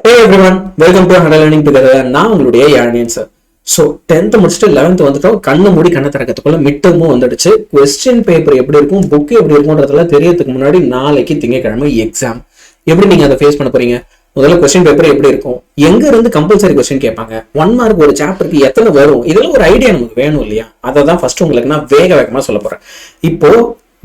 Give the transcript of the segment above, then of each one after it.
Hey everyone, welcome to Hard Learning Together. நான் உங்களுடைய Yazhiniyan sir. So 10th முடிச்சுட்டு 11th வந்துட்டோம். கண்ணு மூடி கண்ணை திறக்கிறதுக்குள்ள மிட்டமும் வந்துடுச்சு. கொஸ்டின் பேப்பர் எப்படி இருக்கும், புக் எப்படி இருக்கும்ன்றதெல்லாம் தெரியறதுக்கு முன்னாடி நாளைக்கு திங்கட்கிழமை எக்ஸாம். எப்படி நீங்க அதை ஃபேஸ் பண்ண போறீங்க? முதல்ல கொஸ்டின் பேப்பர் எப்படி இருக்கும், எங்க இருந்து கம்பல்சரி கொஸ்டின் கேட்பாங்க, 1 மார்க் ஒரு சாப்டருக்கு எத்தனை வரும், இதெல்லாம் ஒரு ஐடியா நமக்கு வேணும் இல்லையா? அதை தான் ஃபர்ஸ்ட் உங்களுக்கு நான் வேகமா சொல்ல போறேன். இப்போ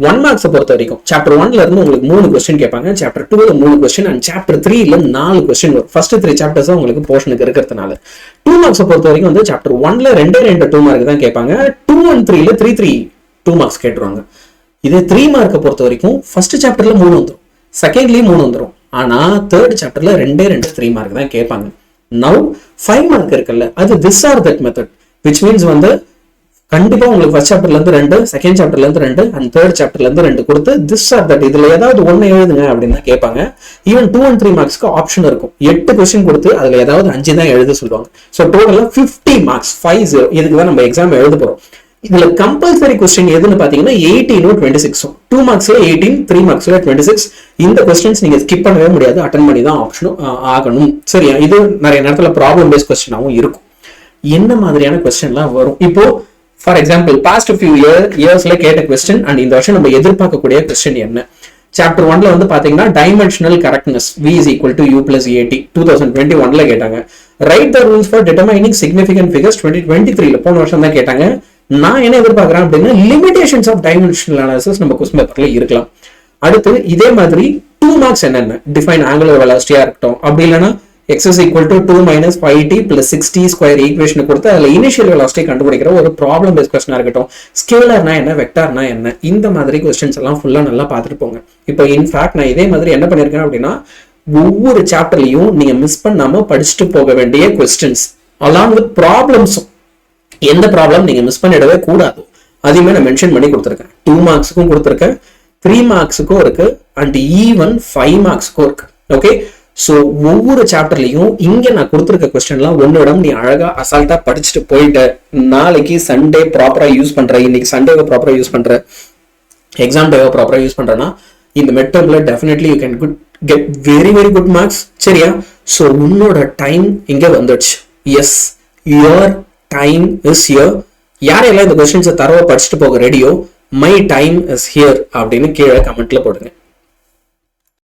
1 மார்க்ஸை பொறுத்த வரைக்கும் சாப்டர் 1ல இருந்து உங்களுக்கு 3 கொஸ்டின் கேட்பாங்க, சாப்டர் 2ல 3 கொஸ்டின் அண்ட் சாப்டர் 3ல 4 கொஸ்டின் வரும். ஃபர்ஸ்ட் 3 சாப்டர்ஸ் உங்களுக்கு போர்ஷனுக்கு இருக்கிறதுனால 2 மார்க்ஸை பொறுத்த வரைக்கும் வந்து சாப்டர் 1ல 2 மார்க் தான் கேட்பாங்க, 2 and 3ல 2 மார்க்ஸ் கேட்டுருவாங்க. இதே 3 மார்க்கை பொறுத்த வரைக்கும் ஃபர்ஸ்ட் சாப்டர்ல 3 வந்துடும், செகண்ட்லயும் 3 வந்துடும். ஆனா தேர்ட் சாப்டர்ல 3 மார்க் தான் கேட்பாங்க. நவ் 5 மார்க் இருக்குல்ல, அது this are that method, which means வந்து கண்டிப்பா உங்களுக்கு ஃபர்ஸ்ட் சாப்டர்ல இருந்து 2, செகண்ட் சாப்டர்ல இருந்து 2 அண்ட் தேர்ட் சாப்டர்ல இருந்து 2 கொடுத்து திஸ் ஆர் தட் இதுல ஏதாவது ஒண்ணு எழுதுங்க அப்படின்னு தான் கேட்பாங்க. ஈவன் 2 and 3 மார்க்ஸ்க்கு ஆப்ஷன் இருக்கும். 8 கொஸ்டின் கொடுத்து அதுல ஏதாவது 5 தான் எழுத சொல்லுவாங்க. ஸோ டோட்டலா 50 மார்க்ஸ் 50 இதுக்கு தான் நம்ம எக்ஸாம் எழுத போறோம். இதுல கம்பல்சரி கொஸ்டின் எதுன்னு பாத்தீங்கன்னா 18 26 2 மார்க்ஸ்ல 18, 3 மார்க்ஸ்ல 26. இந்த கொஸ்டின்ஸ் நீங்க ஸ்கிப் பண்ணவே முடியாது, அட்டன் பண்ணி தான் ஆப்ஷனும் ஆகணும். சரியா? இது நிறைய நேரத்துல ப்ராப்ளம் பேஸ்ட் கொஸ்டினாவும் இருக்கும். என்ன மாதிரியான கொஸ்டின்லாம் வரும்? இப்போ ஃபார் எக்ஸாம்பிள் பாஸ்ட் ஃபியூ இயர்ஸ்ல கேட்ட கொஸ்டின் அண்ட் இந்த வருஷம் நம்ம எதிர்பார்க்கக்கூடிய கொஸ்டின் என்ன? சாப்டர் 1ல வந்து பாத்தீங்கன்னா dimensional correctness v is equal to u plus at 2021ல கேட்டாங்க. Write the rules for determining significant figures 2023ல போன வருஷம் தான் கேட்டாங்க. நான் என்ன எதிர்பார்க்கிறேன் அப்படின்னா லிமிடேஷன்ஸ் ஆஃப் டைமென்ஷனல் அனாலிசிஸ் நம்ம கொஸ்டின் பேப்பர்ல இருக்கலாம். அடுத்து இதே மாதிரி 2 மார்க்ஸ் என்னென்ன, டிஃபைன் ஆங்குலர் வெலாசிட்டியா இருக்கட்டும், அப்படி இல்லைன்னா x is equal to 2 minus 5t plus 6t square equation கொடுத்து அதில் இனிஷியல் வெலாசிட்டி கண்டுபிடிக்கிற ஒரு ப்ராப்ளம் பேஸ்ட் கொஸ்டினா இருக்கட்டும், ஸ்கேலர்னா என்ன, வெக்டார்னா என்ன, இந்த மாதிரி கொஸ்டின்ஸ் எல்லாம் ஃபுல்லா நல்லா பார்த்துட்டு போங்க. இப்போ இன்ஃபேக்ட் நான் இதே மாதிரி என்ன பண்ணிருக்கேன் அப்படின்னா ஒவ்வொரு சாப்டர்லையும் நீங்க மிஸ் பண்ணாம படிச்சுட்டு போக வேண்டிய கொஸ்டின்ஸ் அலாங் வித் ப்ராப்ளம்ஸும், எந்த ப்ராப்ளம் நீங்க மிஸ் பண்ணிடவே கூடாது அதையுமே நான் மென்ஷன் பண்ணி கொடுத்துருக்கேன். 2 மார்க்ஸுக்கும் கொடுத்துருக்கேன், 3 மார்க்ஸுக்கும் இருக்கு அண்ட் ஈவன் 5 மார்க்ஸுக்கும் இருக்கு. ஓகே, ஸோ ஒவ்வொரு சாப்டர்லையும் இங்க நான் கொடுத்துருக்க கொஸ்டின்லாம் ஒன்னோட நீ அழகா அசால்ட்டா படிச்சுட்டு போயிட்டு நாளைக்கு சண்டே ப்ராப்பரா யூஸ் பண்ற, இன்னைக்கு சண்டேவை ப்ராப்பரா யூஸ் பண்ற, எக்ஸாம் டேவை ப்ராப்பரா யூஸ் பண்றேன்னா இந்த மிட் டர்ம்ல definitely you can get very very good marks. சரியா? ஸோ உன்னோட டைம் இங்க வந்துடுச்சு. Yes, your time is here. யாரெல்லாம் இந்த கொஸ்டின்ஸை தரவா படிச்சுட்டு போக ரெடியோ, மை டைம் இஸ் ஹியர் அப்படின்னு கீழே கமெண்ட்ல போடுங்க.